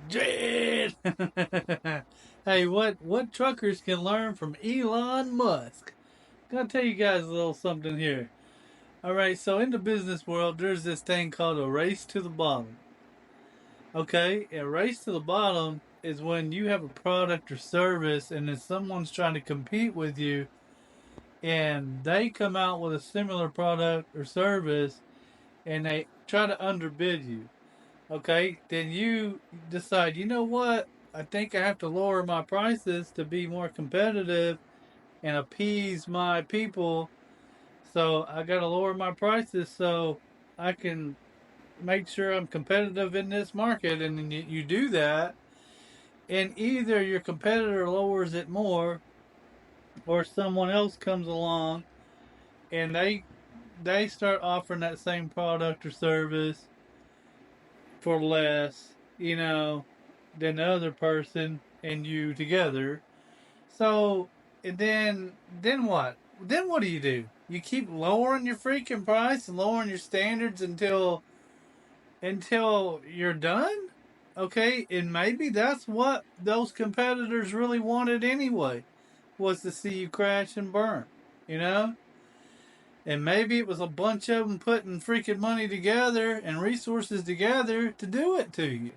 Dread. Hey, what truckers can learn from Elon Musk? Gotta tell you guys a little something here. All right, so in the business world, there's this thing called a race to the bottom. Okay, a race to the bottom is when you have a product or service, and then someone's trying to compete with you, and they come out with a similar product or service, and they try to underbid you. Okay, then you decide, you know what? I think I have to lower my prices to be more competitive and appease my people. So I got to lower my prices so I can make sure I'm competitive in this market. And then you do that, and either your competitor lowers it more, or someone else comes along and they start offering that same product or service for less, than the other person and you together. So and then what? Then what do? You keep lowering your freaking price and lowering your standards until you're done? Okay, and maybe that's what those competitors really wanted anyway, was to see you crash and burn, you know? And maybe it was a bunch of them putting freaking money together and resources together to do it to you.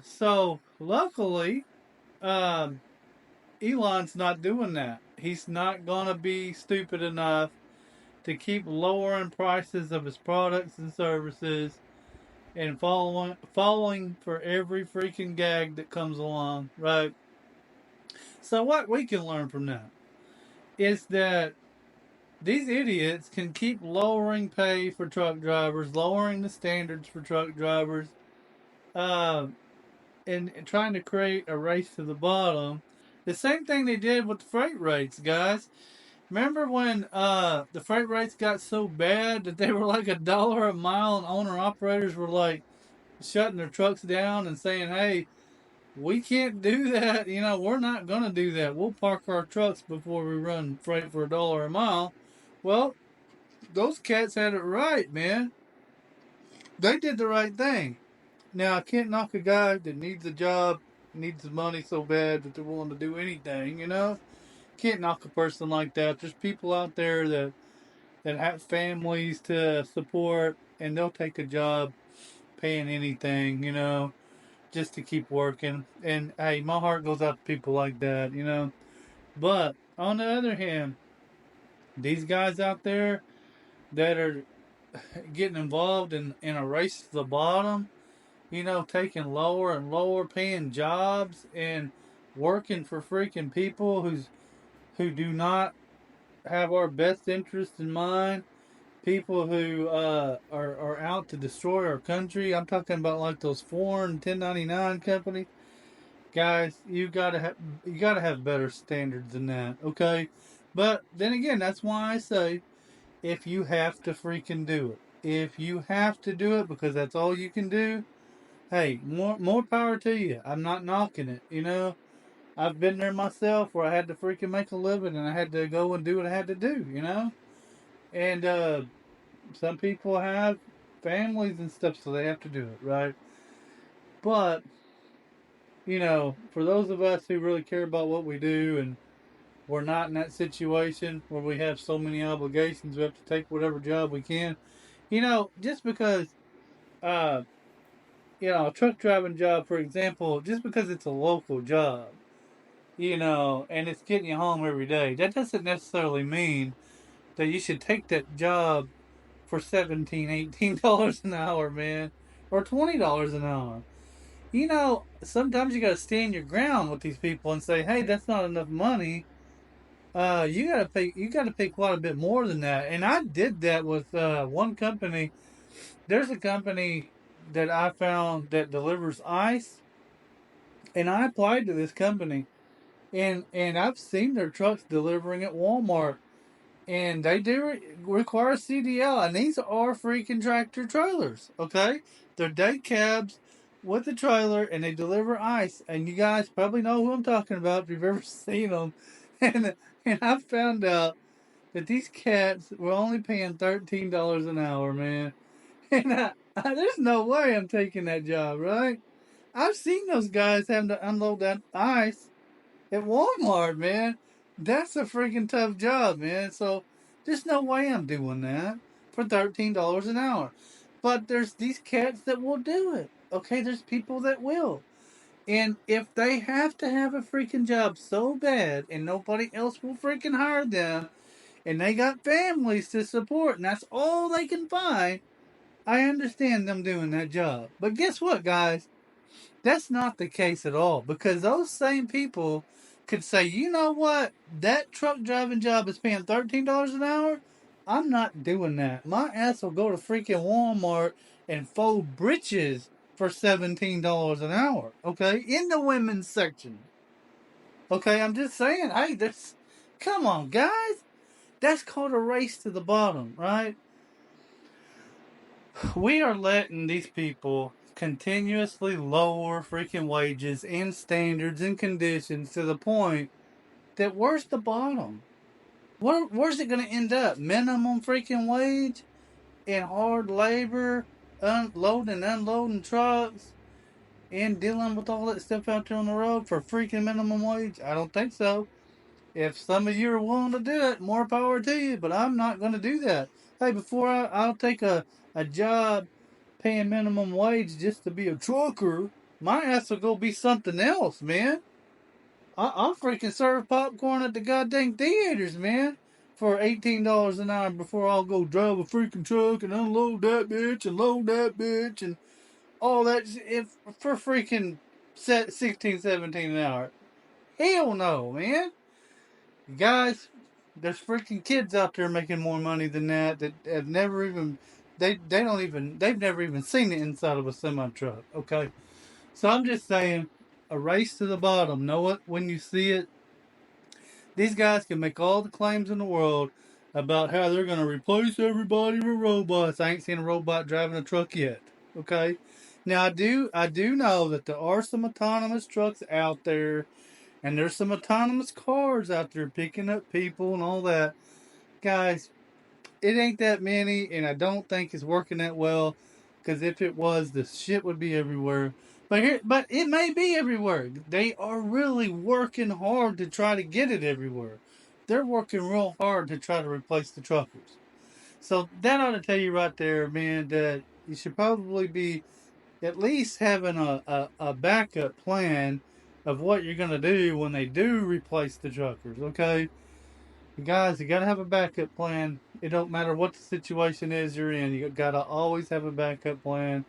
So luckily, um, Elon's not doing that. He's not gonna be stupid enough to keep lowering prices of his products and services and following for every freaking gag that comes along, right? So what we can learn from that is that these idiots can keep lowering pay for truck drivers, lowering the standards for truck drivers, uh, and trying to create a race to the bottom. The same thing they did with the freight rates, guys. Remember when the freight rates got so bad that they were like $1 a mile, and owner operators were like shutting their trucks down and saying, "Hey, we can't do that. We're not gonna do that. We'll park our trucks before we run freight for $1 a mile." Well, those cats had it right, man. They did the right thing. Now I can't knock a guy that needs a job, needs the money so bad that they're willing to do anything. Can't knock a person like that. There's people out there that have families to support, and they'll take a job paying anything, just to keep working. And hey, my heart goes out to people like that. But on the other hand, these guys out there that are getting involved in a race to the bottom, taking lower and lower paying jobs and working for freaking people who do not have our best interest in mind. People who are out to destroy our country. I'm talking about like those foreign 1099 companies. Guys, you gotta have better standards than that, okay? But then again, that's why I say, if you have to freaking do it, if you have to do it because that's all you can do, hey, more power to you. I'm not knocking it. I've been there myself where I had to freaking make a living and I had to go and do what I had to do. And some people have families and stuff, so they have to do it, right? But for those of us who really care about what we do, and we're not in that situation where we have so many obligations, we have to take whatever job we can. Just because uh, a truck driving job, for example, just because it's a local job, and it's getting you home every day, that doesn't necessarily mean that you should take that job for 17, $18 an hour, man, or $20 an hour. Sometimes you got to stand your ground with these people and say, "Hey, that's not enough money. You got to pay. You got to pay quite a bit more than that." And I did that with one company. There's a company that I found that delivers ice, and I applied to this company, and I've seen their trucks delivering at Walmart, and they do require CDL, and these are freaking tractor trailers. Okay, they're day cabs with a trailer, and they deliver ice. And you guys probably know who I'm talking about if you've ever seen them. And I found out that these cats were only paying $13 an hour, man. And There's no way I'm taking that job, right? I've seen those guys having to unload that ice at Walmart, man. That's a freaking tough job, man. So there's no way I'm doing that for $13 an hour. But there's these cats that will do it. Okay, there's people that will. And if they have to have a freaking job so bad and nobody else will freaking hire them and they got families to support and that's all they can find, I understand them doing that job. But guess what, guys? That's not the case at all because those same people could say, you know what? That truck driving job is paying $13 an hour. I'm not doing that. My ass will go to freaking Walmart and fold britches for $17 an hour. Okay, in the women's section. Okay, I'm just saying. Hey, this. Come on, guys. That's called a race to the bottom, right? We are letting these people continuously lower freaking wages and standards and conditions to the point that where's the bottom? Where's it going to end up? Minimum freaking wage and hard labor, unloading and unloading trucks and dealing with all that stuff out there on the road for freaking minimum wage? I don't think so. If some of you are willing to do it, more power to you, but I'm not going to do that. Hey, I'll take a job paying minimum wage just to be a trucker, my ass will go be something else, man. I'll freaking serve popcorn at the goddamn theaters, man, for $18 an hour before I'll go drive a freaking truck and unload that bitch and load that bitch and all that if for freaking 16, 17 an hour. Hell no, man. Guys, there's freaking kids out there making more money than that have never even they've never even seen the inside of a semi truck. Okay, so I'm just saying, a race to the bottom. Know it when you see it. These guys can make all the claims in the world about how they're going to replace everybody with robots. I ain't seen a robot driving a truck yet. Okay, now I do know that there are some autonomous trucks out there and there's some autonomous cars out there picking up people and all that. Guys, it ain't that many, and I don't think it's working that well. Because if it was, the shit would be everywhere. But it may be everywhere. They are really working hard to try to get it everywhere. They're working real hard to try to replace the truckers. So that ought to tell you right there, man, that you should probably be at least having a backup plan of what you're going to do when they do replace the truckers, okay? Guys, you got to have a backup plan. It don't matter what the situation is you're in. You got to always have a backup plan.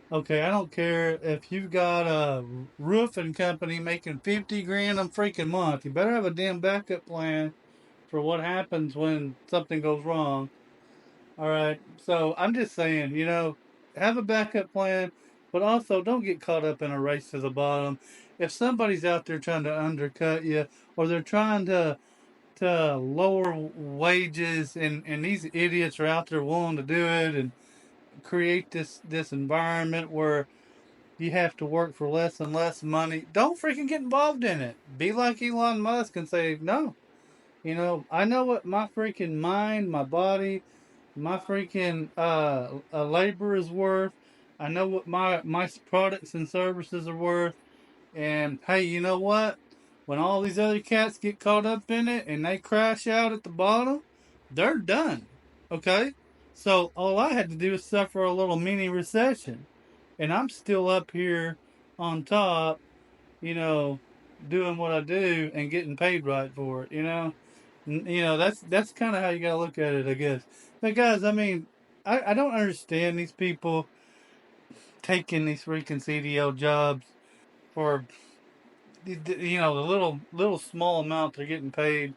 Okay, I don't care if you've got a roofing company making 50 grand a freaking month. You better have a damn backup plan for what happens when something goes wrong. All right. So I'm just saying, have a backup plan, but also don't get caught up in a race to the bottom. If somebody's out there trying to undercut you, or they're trying to lower wages, and these idiots are out there willing to do it and create this environment where you have to work for less and less money, don't freaking get involved in it. Be like Elon Musk and say no. I know what my freaking mind, my body, my freaking labor is worth. I know what my products and services are worth. And hey, you know what? When all these other cats get caught up in it and they crash out at the bottom, they're done. Okay? So all I had to do is suffer a little mini recession. And I'm still up here on top, you know, doing what I do and getting paid right for it. That's kind of how you gotta look at it, I guess. But guys, I mean, I don't understand these people taking these freaking CDL jobs for the little small amount they're getting paid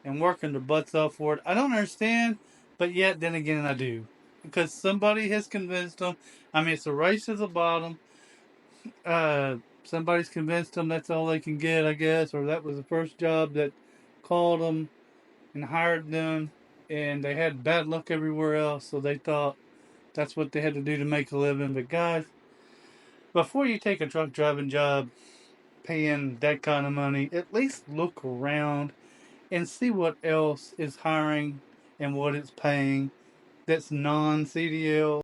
and working their butts off for it. I don't understand, but yet then again I do because somebody has convinced them. I mean, it's a race to the bottom. Somebody's convinced them that's all they can get, I guess, or that was the first job that called them and hired them, and they had bad luck everywhere else, so they thought that's what they had to do to make a living. But guys, before you take a truck driving job paying that kind of money, at least look around and see what else is hiring and what it's paying that's non CDL.